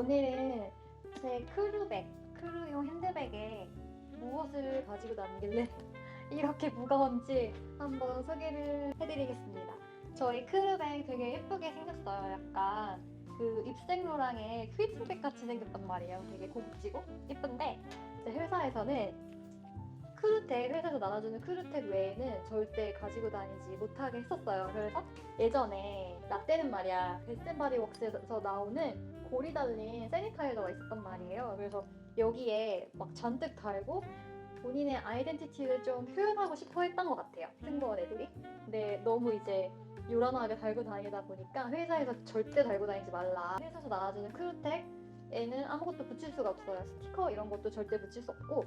오늘은 제 크루용 핸드백에 무엇을 가지고 다니길래 이렇게 무거운지 한번 소개를 해드리겠습니다. 저희 크루백 되게 예쁘게 생겼어요. 약간 그 입생로랑의 퀴즈백 같이 생겼단 말이에요. 되게 고급지고 예쁜데 제 회사에서는 회사에서 나눠주는 크루텍 외에는 절대 가지고 다니지 못하게 했었어요. 그래서 예전에 라떼는 말이야, 베스앤바디웍스에서 나오는 골이 달린 세니타이저가 있었단 말이에요. 그래서 여기에 막 잔뜩 달고 본인의 아이덴티티를 좀 표현하고 싶어 했던 것 같아요, 승무원 애들이. 근데 너무 이제 요란하게 달고 다니다 보니까 회사에서 절대 달고 다니지 말라. 회사에서 나눠주는 크루텍에는 아무것도 붙일 수가 없어요. 스티커 이런 것도 절대 붙일 수 없고,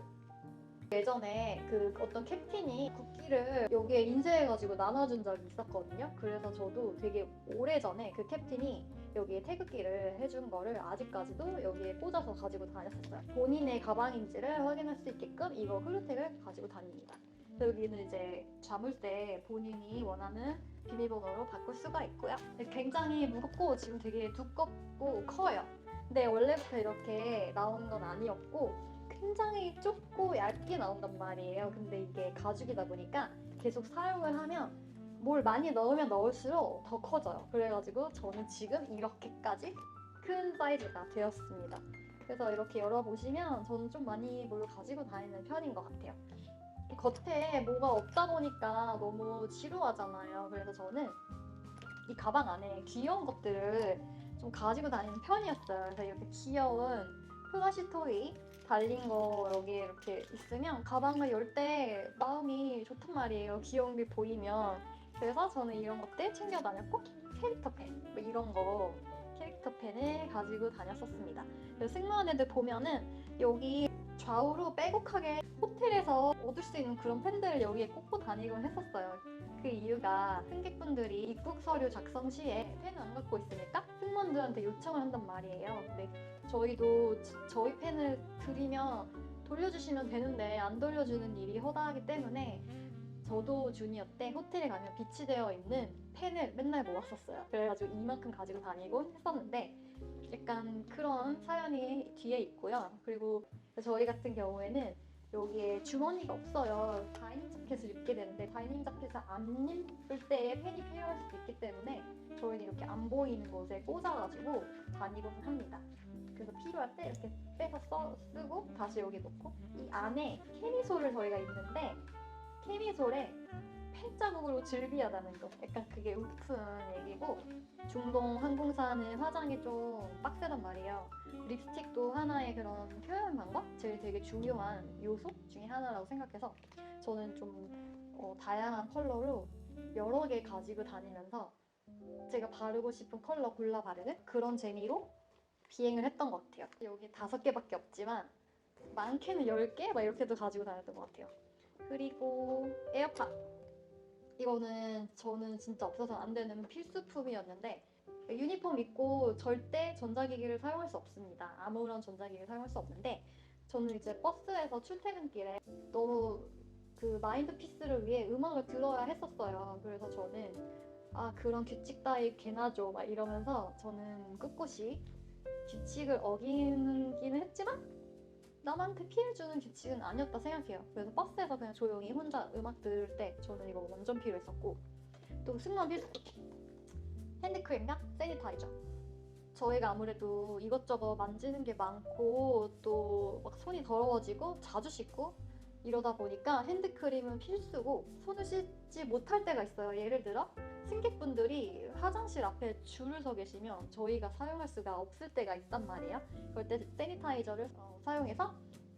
예전에 그 어떤 캡틴이 국기를 여기에 인쇄해가지고 나눠준 적이 있었거든요. 그래서 저도 되게 오래전에 그 캡틴이 여기에 태극기를 해준 거를 아직까지도 여기에 꽂아서 가지고 다녔었어요. 본인의 가방인지를 확인할 수 있게끔 이거 크루텍을 가지고 다닙니다. 여기는 이제 자물쇠 본인이 원하는 비밀번호로 바꿀 수가 있고요. 굉장히 무겁고 지금 되게 두껍고 커요. 근데 원래부터 이렇게 나오는 건 아니었고 굉장히 좁고 얇게 나온단 말이에요. 근데 이게 가죽이다 보니까 계속 사용을 하면 뭘 많이 넣으면 넣을수록 더 커져요. 그래가지고 저는 지금 이렇게까지 큰 사이즈가 되었습니다. 그래서 이렇게 열어보시면 저는 좀 많이 뭘 가지고 다니는 편인 것 같아요. 겉에 뭐가 없다 보니까 너무 지루하잖아요. 그래서 저는 이 가방 안에 귀여운 것들을 좀 가지고 다니는 편이었어요. 그래서 이렇게 귀여운 플러시 토이 달린 거 여기에 이렇게 있으면 가방을 열 때 마음이 좋단 말이에요. 귀여운 게 보이면. 그래서 저는 이런 것들 챙겨 다녔고, 캐릭터 펜 뭐 이런 거 캐릭터 펜을 가지고 다녔었습니다. 승무원 애들 보면은 여기 좌우로 빼곡하게 호텔에서 얻을 수 있는 그런 펜들을 여기에 꽂고 다니곤 했었어요. 그 이유가 승객분들이 입국 서류 작성 시에 펜을 안 갖고 있으니까 승무원들한테 요청을 한단 말이에요. 근데 저희도 저희 펜을 드리면 돌려주시면 되는데 안 돌려주는 일이 허다하기 때문에 저도 주니어 때 호텔에 가면 비치되어 있는 펜을 맨날 모았었어요. 그래가지고 이만큼 가지고 다니곤 했었는데 약간 그런 사연이 뒤에 있고요. 그리고 저희 같은 경우에는 여기에 주머니가 없어요. 다이닝 자켓을 입게 되는데 다이닝 자켓을 안 입을 때에 펜이 필요할 수도 있기 때문에 저희는 이렇게 안 보이는 곳에 꽂아가지고 다니곤 합니다. 그래서 필요할 때 이렇게 빼서 쓰고 다시 여기 놓고, 이 안에 캐미솔을 저희가 입는데 캐미솔에 펜 자국으로 즐비하다는 거, 약간 그게 웃픈 얘기고, 중동 항공사는 화장이 좀 빡세단 말이에요. 립스틱도 하나의 그런 표현 방법? 제일 되게 중요한 요소 중에 하나라고 생각해서 저는 좀 다양한 컬러로 여러 개 가지고 다니면서 제가 바르고 싶은 컬러 골라 바르는 그런 재미로 비행을 했던 것 같아요. 여기 5개밖에 없지만 많게는 10개? 막 이렇게도 가지고 다녔던 것 같아요. 그리고 에어팟, 이거는 저는 진짜 없어서는 안 되는 필수품이었는데, 유니폼 입고 절대 전자기기를 사용할 수 없습니다. 아무런 전자기기를 사용할 수 없는데, 저는 이제 버스에서 출퇴근길에 너무 그 마인드피스를 위해 음악을 들어야 했었어요. 그래서 저는 그런 규칙 따위 개나 줘 막 이러면서 저는 꿋꿋이 규칙을 어기기는 했지만 남한테 피해 주는 규칙은 아니었다 생각해요. 그래서 버스에서 그냥 조용히 혼자 음악 들을 때 저는 이거 완전 필요했었고, 또 승무원 필수품 핸드크림과 세니타이저. 저희가 아무래도 이것저것 만지는 게 많고 또 막 손이 더러워지고 자주 씻고 이러다 보니까 핸드크림은 필수고, 손을 씻지 못할 때가 있어요. 예를 들어 승객분들이 화장실 앞에 줄을 서 계시면 저희가 사용할 수가 없을 때가 있단 말이에요. 그럴 때 세니타이저를 사용해서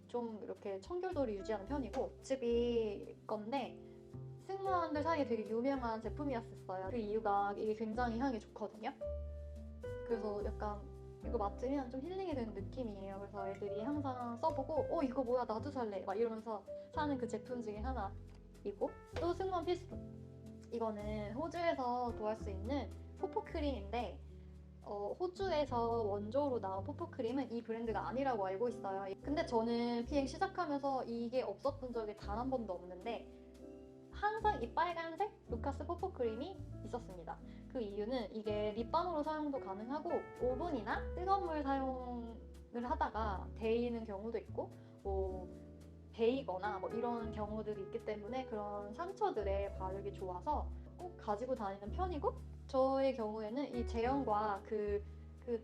좀 이렇게 청결도를 유지하는 편이고, 즙이 건데 승무원들 사이에 되게 유명한 제품이었어요. 그 이유가 이게 굉장히 향이 좋거든요. 그래서 약간 이거 맡으면 좀 힐링이 되는 느낌이에요. 그래서 애들이 항상 써보고 이거 뭐야 나도 살래 막 이러면서 사는 그 제품 중에 하나이고, 또 승무원 필수품, 이거는 호주에서 구할 수 있는 포포크림인데 호주에서 원조로 나온 포포크림은 이 브랜드가 아니라고 알고 있어요. 근데 저는 비행 시작하면서 이게 없었던 적이 단 한 번도 없는데 항상 이 빨간색 루카스 포포 크림이 있었습니다. 그 이유는 이게 립밤으로 사용도 가능하고 오븐이나 뜨거운 물 사용을 하다가 데이는 경우도 있고 뭐 베이거나 뭐 이런 경우들이 있기 때문에 그런 상처들에 바르기 좋아서 꼭 가지고 다니는 편이고, 저의 경우에는 이 제형과 그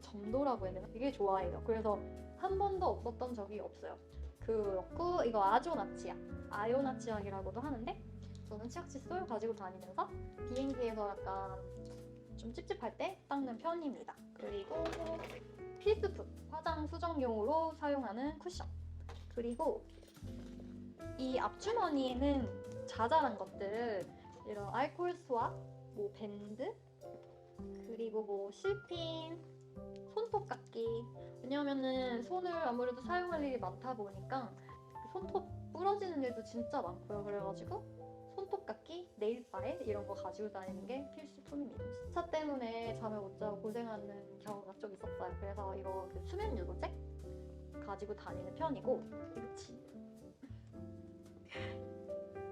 점도라고 해야 되나? 이게 좋아해요. 그래서 한 번도 없었던 적이 없어요. 그렇고 이거 아조나치약, 아요나치약이라고도 하는데 저는 치약 칫솔 가지고 다니면서 비행기에서 약간 좀 찝찝할 때 닦는 편입니다. 그리고 필수품, 화장 수정용으로 사용하는 쿠션. 그리고 이 앞주머니에는 자잘한 것들, 이런 알코올 스왑, 뭐 밴드, 그리고 뭐 실핀, 손톱 깎기. 왜냐면은 손을 아무래도 사용할 일이 많다 보니까 손톱 부러지는 일도 진짜 많고요. 그래가지고 손톱 깎기, 네일 파일 이런 거 가지고 다니는 게 필수품입니다. 시차 때문에 잠을 못 자고 고생하는 경우가 좀 있었어요. 그래서 이거 그 수면 유도제 가지고 다니는 편이고,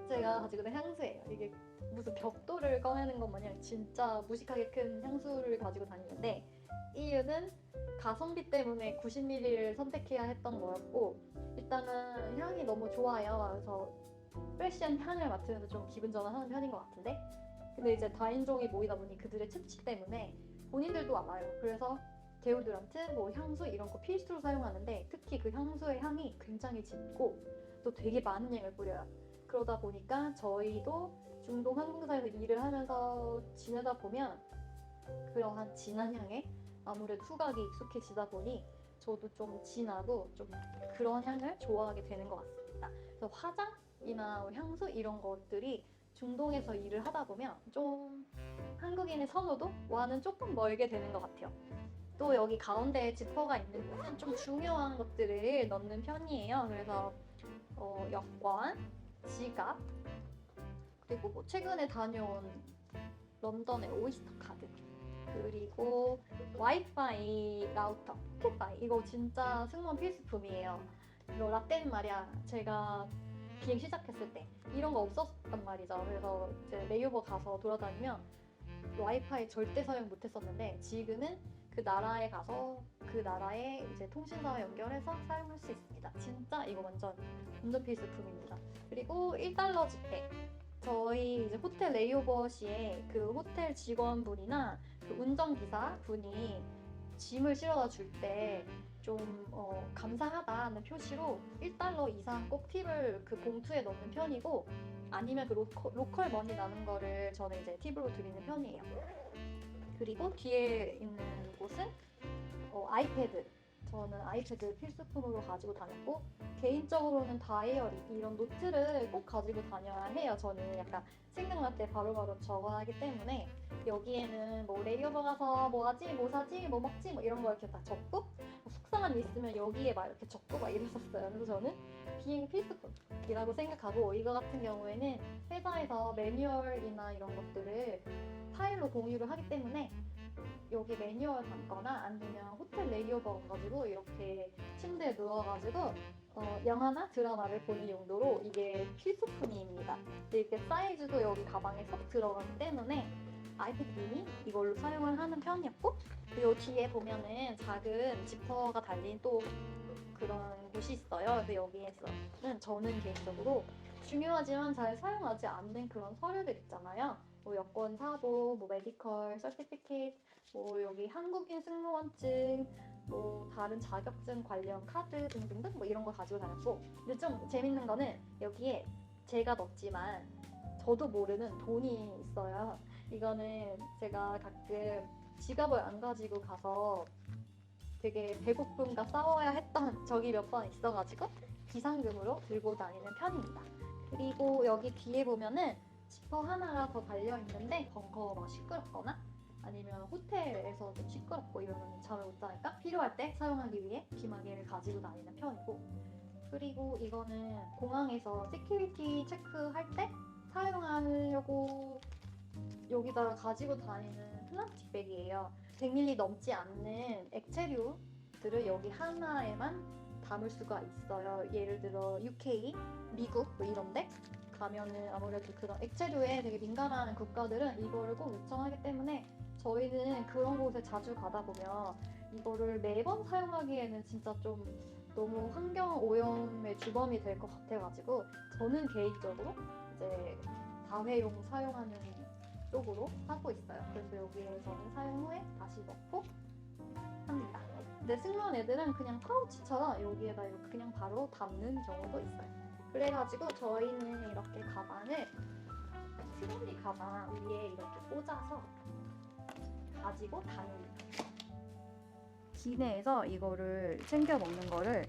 제가 가지고 있는 향수예요. 이게 무슨 벽돌을 꺼내는 것 마냥 진짜 무식하게 큰 향수를 가지고 다니는데, 이유는 가성비 때문에 90ml를 선택해야 했던 거였고, 일단은 향이 너무 좋아요. 그래서 프레시한 향을 맡으면서 좀 기분 전환하는 편인 것 같은데, 근데 이제 다인종이 모이다 보니 그들의 체취 때문에 본인들도 알아요. 그래서 데오드란트, 뭐 향수 이런 거 필수로 사용하는데, 특히 그 향수의 향이 굉장히 짙고 또 되게 많은 양을 뿌려요. 그러다 보니까 저희도 중동 항공사에서 일을 하면서 지내다 보면 그러한 진한 향에 아무래도 후각이 익숙해지다 보니 저도 좀 진하고 좀 그런 향을 좋아하게 되는 것 같습니다. 그래서 화장이나 향수 이런 것들이 중동에서 일을 하다 보면 좀 한국인의 선호도와는 조금 멀게 되는 것 같아요. 또 여기 가운데에 지퍼가 있는 곳은 좀 중요한 것들을 넣는 편이에요. 그래서 여권, 지갑, 그리고 뭐 최근에 다녀온 런던의 오이스터 카드, 그리고 와이파이 라우터, 포켓파이. 이거 진짜 승무원 필수품이에요. 이거 라떼는 말이야, 제가 비행 시작했을 때 이런 거 없었단 말이죠. 그래서 이제 레이오버 가서 돌아다니면 와이파이 절대 사용 못했었는데, 지금은 그 나라에 가서 그 나라의 이제 통신사와 연결해서 사용할 수 있습니다. 진짜 이거 완전 필수품입니다. 그리고 1달러 지폐. 저희 이제 호텔 레이오버 시에 그 호텔 직원분이나 그 운전기사 분이 짐을 실어다 줄 때 좀 감사하다는 표시로 1달러 이상 꼭 팁을 그 봉투에 넣는 편이고, 아니면 그 로컬 머니 나는 거를 저는 이제 팁으로 드리는 편이에요. 그리고 뒤에 있는 곳은 아이패드. 저는 아이패드 필수품으로 가지고 다녔고, 개인적으로는 다이어리, 이런 노트를 꼭 가지고 다녀야 해요. 저는 약간 생각날 때 바로바로 적어야 하기 때문에 여기에는 뭐 레이오버 가서 뭐 하지, 뭐 사지, 뭐 먹지, 뭐 이런 거 이렇게 다 적고, 속상한 일 있으면 여기에 막 이렇게 적고 막 이랬었어요. 그래서 저는 비행 필수품이라고 생각하고, 이거 같은 경우에는 회사에서 매뉴얼이나 이런 것들을 파일로 공유를 하기 때문에 여기 매뉴얼 받거나 아니면 호텔 레이오버 가지고 이렇게 침대에 누워가지고 영화나 드라마를 보는 용도로 이게 필수품입니다. 이렇게 사이즈도 여기 가방에 쏙 들어가기 때문에 아이패드 미니 이걸로 사용을 하는 편이었고, 그리고 뒤에 보면은 작은 지퍼가 달린 또 그런 곳이 있어요. 그래서 여기에서는 저는 개인적으로 중요하지만 잘 사용하지 않는 그런 서류들 있잖아요. 뭐 여권 사보, 뭐 메디컬 서티피케이트, 뭐 여기 한국인 승무원증, 뭐 다른 자격증 관련 카드 등등등 뭐 이런 거 가지고 다녔고, 근데 좀 재밌는 거는 여기에 제가 넣었지만 저도 모르는 돈이 있어요. 이거는 제가 가끔 지갑을 안 가지고 가서 되게 배고픔과 싸워야 했던 적이 몇 번 있어가지고 비상금으로 들고 다니는 편입니다. 그리고 여기 뒤에 보면은 지퍼 하나가 더 달려있는데 벙커가 시끄럽거나 아니면 호텔에서 좀 시끄럽고 이러면 잠을 못 자니까 필요할 때 사용하기 위해 귀마개를 가지고 다니는 편이고, 그리고 이거는 공항에서 시큐리티 체크할 때 사용하려고 여기다가 가지고 다니는 플라스틱 백이에요. 100ml 넘지 않는 액체류들을 여기 하나에만 담을 수가 있어요. 예를 들어 UK, 미국 뭐 이런데 가면은 아무래도 그런 액체류에 되게 민감한 국가들은 이거를 꼭 요청하기 때문에 저희는 그런 곳에 자주 가다 보면 이거를 매번 사용하기에는 진짜 좀 너무 환경 오염의 주범이 될 것 같아가지고 저는 개인적으로 이제 다회용 사용하는 쪽으로 하고 있어요. 그래서 여기에서는 사용 후에 다시 넣고 합니다. 근데 승무원 애들은 그냥 파우치처럼 여기에다 이렇게 그냥 바로 담는 경우도 있어요. 그래가지고 저희는 이렇게 가방을 트롤리 가방 위에 이렇게 꽂아서 가지고 다닙니다. 기내에서 이거를 챙겨 먹는 거를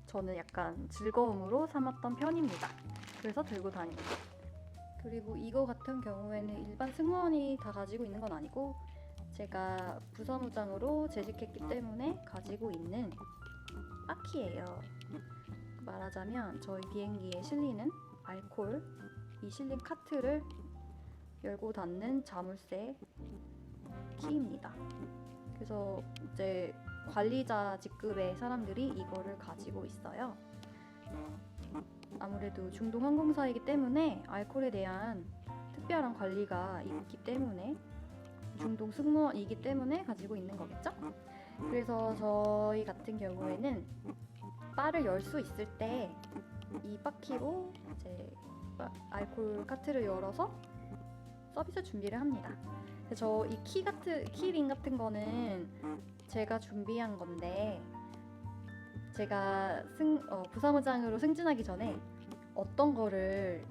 저는 약간 즐거움으로 삼았던 편입니다. 그래서 들고 다닙니다. 그리고 이거 같은 경우에는 일반 승무원이 다 가지고 있는 건 아니고 제가 부사무장으로 재직했기 때문에 가지고 있는 바퀴예요. 말하자면 저희 비행기에 실리는 알코올, 이 실린 카트를 열고 닫는 자물쇠 키입니다. 그래서 이제 관리자 직급의 사람들이 이거를 가지고 있어요. 아무래도 중동 항공사이기 때문에 알코올에 대한 특별한 관리가 있기 때문에 중동 승무원이기 때문에 가지고 있는 거겠죠? 그래서 저희 같은 경우에는 바를 열 수 있을 때 이 바퀴로 이제 알코올 카트를 열어서 서비스 준비를 합니다. 저 이 키링 같은 거는 제가 준비한 건데 제가 부사무장으로 승진하기 전에 어떤 거를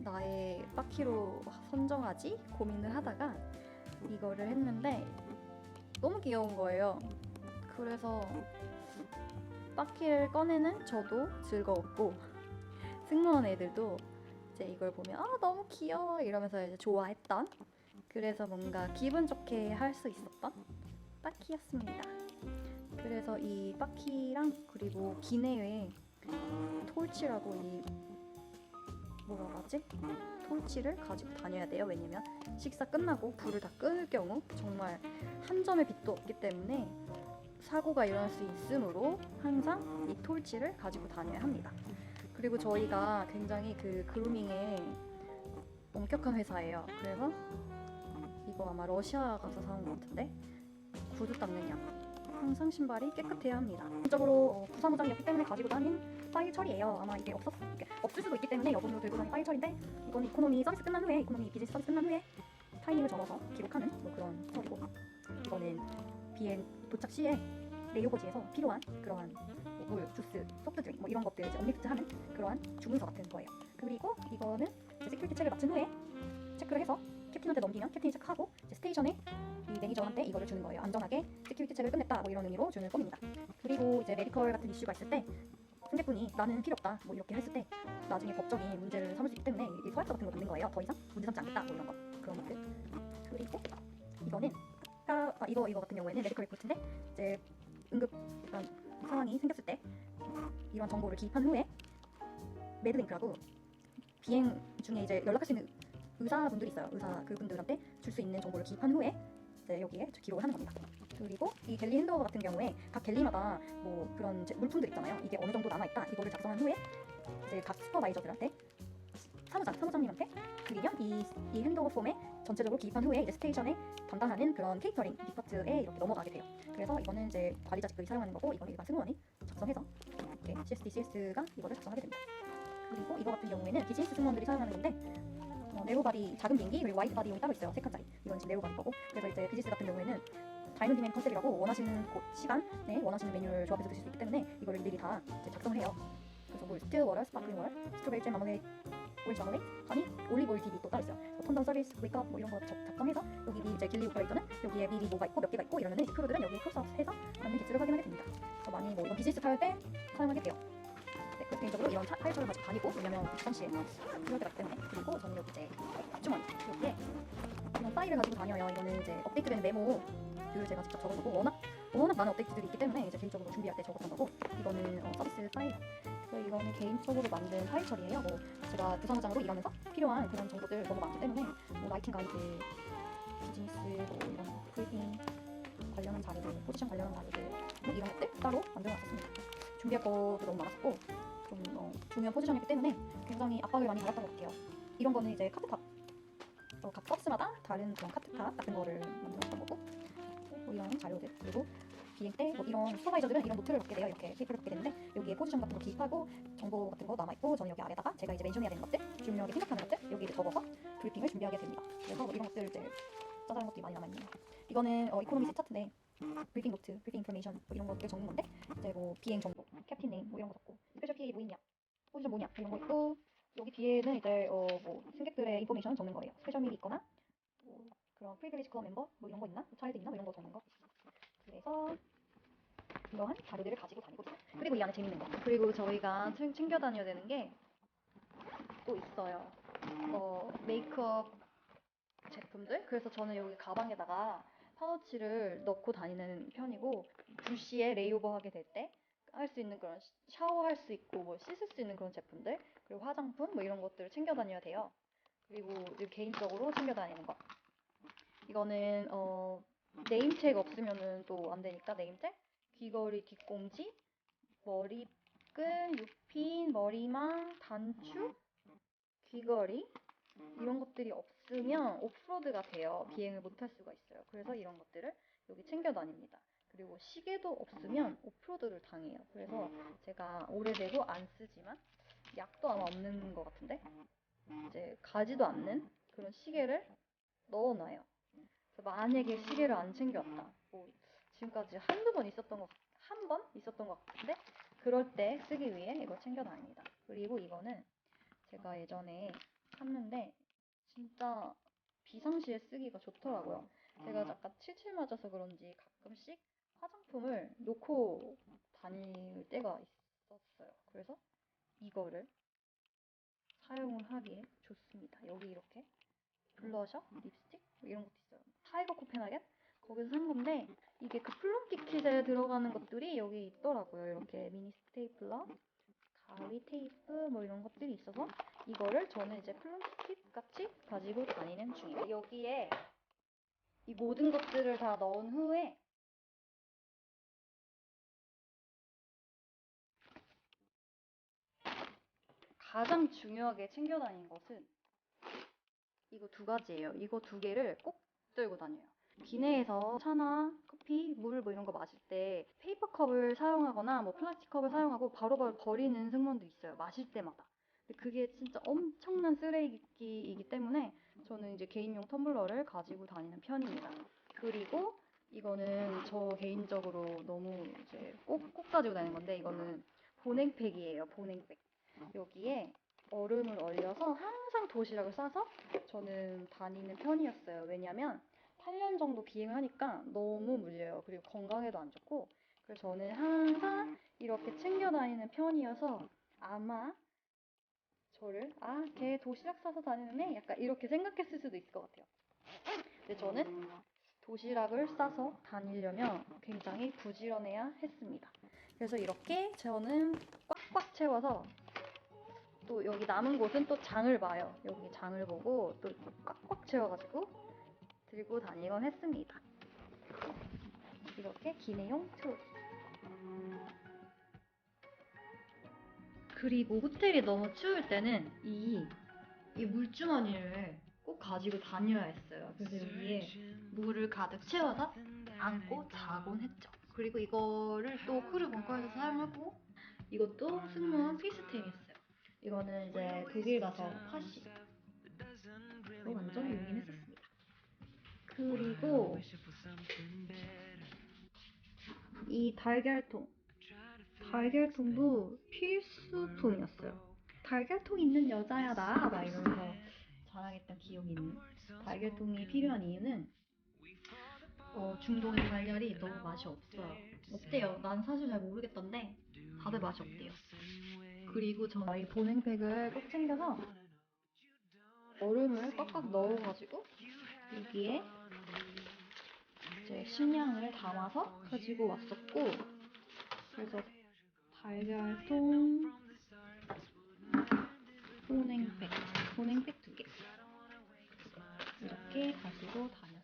나의 바퀴로 선정하지 고민을 하다가 이거를 했는데 너무 귀여운 거예요. 그래서 바퀴를 꺼내는 저도 즐거웠고 승무원 애들도 이제 이걸 보면 너무 귀여워 이러면서 이제 좋아했던, 그래서 뭔가 기분 좋게 할 수 있었던 바퀴였습니다. 그래서 이 바퀴랑 그리고 기내에 톨치라고 이 뭐라고 하지? 톨치를 가지고 다녀야 돼요. 왜냐면 식사 끝나고 불을 다 끌 경우 정말 한 점의 빛도 없기 때문에 사고가 일어날 수 있으므로 항상 이 톨치를 가지고 다녀야 합니다. 그리고 저희가 굉장히 그 그루밍에 엄격한 회사예요. 그래서 이거 아마 러시아 가서 사온 것 같은데 구두 닦는 약, 항상 신발이 깨끗해야 합니다. 기본적으로 부사무장이었기 때문에 가지고 다닌 파일 처리예요. 아마 이게 없을 수도 있기 때문에 여분으로 들고 다닌 파일 처리인데 이거는 이코노미 서비스 끝난 후에, 이코노미 비즈니스 서비스 끝난 후에 타이밍을 적어서 기록하는 뭐 그런 처리고, 이거는 비행 도착 시에 레이오버지에서 필요한 그러한 물, 주스, 소프트드링크 뭐 이런 것들 이제 언리프트하는 그러한 주문서 같은 거예요. 그리고 이거는 세큐리티 체크를 마친 후에 체크를 해서 캡틴한테 넘기면 캡틴이 체크하고 이제 스테이션에 이 매니저한테 이거를 주는 거예요. 안전하게 세큐리티 체크를 끝냈다 뭐 이런 의미로 주는 겁니다. 그리고 이제 메디컬 같은 이슈가 있을 때 승객분이 나는 필요 없다 뭐 이렇게 했을 때 나중에 법적인 문제를 삼을 수 있기 때문에 이 소환서 같은 거 받는 거예요. 더 이상 문제 삼지 않겠다 뭐 이런 거, 그런 것들. 그리고 이거는 이거 같은 경우에는 메디컬 리포트인데 이제 응급 이런 상황이 생겼을 때 이런 정보를 기입한 후에 매드링크라고 비행 중에 이제 연락할 수 있는 의사분들이 있어요. 의사 그분들한테 줄 수 있는 정보를 기입한 후에 이제 여기에 기록을 하는 겁니다. 그리고 이 갤리 핸드오버 같은 경우에 각 갤리마다 뭐 그런 물품들 있잖아요. 이게 어느 정도 남아있다 이거를 작성한 후에 이제 각 슈퍼바이저들한테 사무장님한테 드리면 이 핸드오버 폼에 전체적으로 기입한 후에 이제 스테이션에 담당하는 그런 케이터링 디파트에 이렇게 넘어가게 돼요. 그래서 이거는 이제 관리자 직급이 사용하는 거고 이거는 일반 승무원이 작성해서 이렇게 CS가 이거를 작성하게 됩니다. 그리고 이거 같은 경우에는 비즈니스 승무원들이 사용하는 건데 네로바디 작은 비행기 그리고 와이드 바디용이 따로 있어요. 3칸짜리. 이건 지금 네로바디 거고. 그래서 이제 비즈니스 같은 경우에는 다이너믹 디맨 컨셉이라고 원하시는 시간에 원하시는 메뉴를 조합해서 드실 수 있기 때문에 이거를 일일이 다 이제 작성을 해요. 그래서 뭐 스틸 워터, 스파클링 워터, 스트로베리 잼 마모네이드, 오렌지 마모네이드, 하니, 올리브 오일 딥이 또 따로 있어요. 턴다운 서비스, 웨이크업 뭐 이런 거 작성해서 여기 이제 길리 오퍼레이터는 여기에 미리 뭐가 있고 몇 개가 있고 이러면은 이제 크루들은 여기에 크로스해서 맞는 기술을 확인하게 됩니다. 그래서 많이 뭐 이런 비즈니스 탈 때 사용하게 돼요. 네, 개인적으로 이런 파일처를 가지고 다니고, 왜냐면 당시에 필요할 때가 있기 때문에. 그리고 저는 여기 이제 앞주머니 여기에 이런 파일을 가지고 다녀요. 이거는 이제 업데이트되는 메모를 제가 직접 적어두고 워낙 많은 업데이트들이 있기 때문에 이제 개인적으로 준비할 때 적었던 거고, 이거는 서비스 파일. 이거는 개인적으로 만든 파일 처리예요. 뭐 제가 부사무장으로 일하면서 필요한 그런 정보들 너무 많기 때문에 뭐 라이팅 가이드, 비즈니스 뭐 이런 브리핑 관련한 자료들, 포지션 관련한 자료들 뭐 이런 것들 따로 만들어놨었습니다. 준비할 것도 너무 많았고 좀 중요한 포지션이기 때문에 굉장히 압박을 많이 받았던 것 같아요. 이런 거는 이제 카트탑, 각 버스마다 다른 그런 카트탑 같은 거를 만들었던 거고, 뭐 이런 자료들, 그리고 비행 때 뭐 이런 슈퍼바이저들은 이런 노트를 받게 돼요. 이렇게 페이퍼를 받게 되는데 여기에 포지션 같은 거 기입하고 정보 같은 거 남아있고, 저는 여기 아래다가 제가 이제 멘션해야 되는 것들, 중요하게 생각하는 것들 여기를 적어서 브리핑을 준비하게 됩니다. 그래서 뭐 이런 것들 이제 짜잘한 것들이 많이 남아있네요. 이거는 이코노미 세 차트인데 브리핑 노트, 브리핑 인포메이션 뭐 이런 것들 적는 건데, 이제 뭐 비행 정보, 캡틴 네임 뭐 이런 거 적고, 스페셜 PA 뭐 있냐, 포지션 뭐냐 이런 거 있고, 여기 뒤에는 이제 뭐 승객들의 인포메이션 적는 거예요. 스페셜 밀이 있거나 뭐 그런 프리빌리지 클럽 멤버 뭐 이런 거 있나, 차일드 있나 뭐 이런 거 적는 거. 그래서 이러한 자료들을 가지고 다니고 있어요. 그리고 이 안에 재밌는 거. 그리고 저희가 챙겨 다녀야 되는 게 또 있어요. 메이크업 제품들. 그래서 저는 여기 가방에다가 파우치를 넣고 다니는 편이고, 불시에 레이오버 하게 될 때 할 수 있는 그런 샤워할 수 있고 뭐 씻을 수 있는 그런 제품들, 그리고 화장품 뭐 이런 것들을 챙겨 다녀야 돼요. 그리고 이제 개인적으로 챙겨 다니는 거. 이거는 네임책 없으면은 또 안 되니까 네임책, 귀걸이, 뒷꽁지, 머리끈, 유핀, 머리망, 단추, 귀걸이 이런 것들이 없으면 오프로드가 돼요. 비행을 못할 수가 있어요. 그래서 이런 것들을 여기 챙겨 다닙니다. 그리고 시계도 없으면 오프로드를 당해요. 그래서 제가 오래되고 안 쓰지만 약도 아마 없는 것 같은데 이제 가지도 않는 그런 시계를 넣어놔요. 그래서 만약에 시계를 안 챙겨왔다. 뭐 지금까지 한 번 있었던 것 같은데 그럴 때 쓰기 위해 이거 챙겨 다닙니다. 그리고 이거는 제가 예전에 샀는데 진짜 비상시에 쓰기가 좋더라고요. 제가 약간 칠칠 맞아서 그런지 가끔씩 화장품을 놓고 다닐 때가 있었어요. 그래서 이거를 사용을 하기에 좋습니다. 여기 이렇게 블러셔, 립스틱 뭐 이런 것도 있어요. 타이거 코펜하겐? 거기서 산 건데 이게 그 플럼키 킷에 들어가는 것들이 여기 있더라고요. 이렇게 미니 스테이플러, 가위 테이프 뭐 이런 것들이 있어서 이거를 저는 이제 플럼키 킷 같이 가지고 다니는 중이에요. 여기에 이 모든 것들을 다 넣은 후에 가장 중요하게 챙겨 다니는 것은 이거 두 가지예요. 이거 두 개를 꼭 들고 다녀요. 기내에서 차나 커피, 물 뭐 이런 거 마실 때 페이퍼 컵을 사용하거나 뭐 플라스틱 컵을 사용하고 바로바로 버리는 승무원도 있어요. 마실 때마다. 근데 그게 진짜 엄청난 쓰레기이기 때문에 저는 이제 개인용 텀블러를 가지고 다니는 편입니다. 그리고 이거는 저 개인적으로 너무 이제 꼭 가지고 다니는 건데, 이거는 보냉팩이에요. 보냉팩. 여기에 얼음을 얼려서 항상 도시락을 싸서 저는 다니는 편이었어요. 왜냐면 8년 정도 비행을 하니까 너무 물려요. 그리고 건강에도 안 좋고. 그래서 저는 항상 이렇게 챙겨 다니는 편이어서 아마 저를 걔 도시락 싸서 다니는 애? 약간 이렇게 생각했을 수도 있을 것 같아요. 근데 저는 도시락을 싸서 다니려면 굉장히 부지런해야 했습니다. 그래서 이렇게 저는 꽉꽉 채워서 또 여기 남은 곳은 또 장을 봐요. 여기 장을 보고 또 꽉꽉 채워가지고 들고 다니곤 했습니다. 이렇게 기내용 트롤리. 그리고 호텔이 너무 추울 때는 이 물주머니를 꼭 가지고 다녀야 했어요. 그래서 여기에 물을 가득 채워서 안고 자곤 했죠. 그리고 이거를 또 크루 벙커에서 사용하고, 이것도 승무원 필수템이었어요. 이거는 이제 독일 가서 파시 완전 용인했었습니다. 그리고 이 달걀통도 필수품이었어요. 달걀통 있는 여자야 나 막 이러면서 자랑했던 기억이 있는. 달걀통이 필요한 이유는 중동의 달걀이 너무 맛이 없어요. 어때요? 난 사실 잘 모르겠던데 다들 맛이 없대요. 그리고 저희 보냉팩을 꼭 챙겨서 얼음을 꽉꽉 넣어가지고 여기에 이제 식량을 담아서 가지고 왔었고, 그래서 달걀통, 보냉팩 두 개 이렇게 가지고 다녔어요.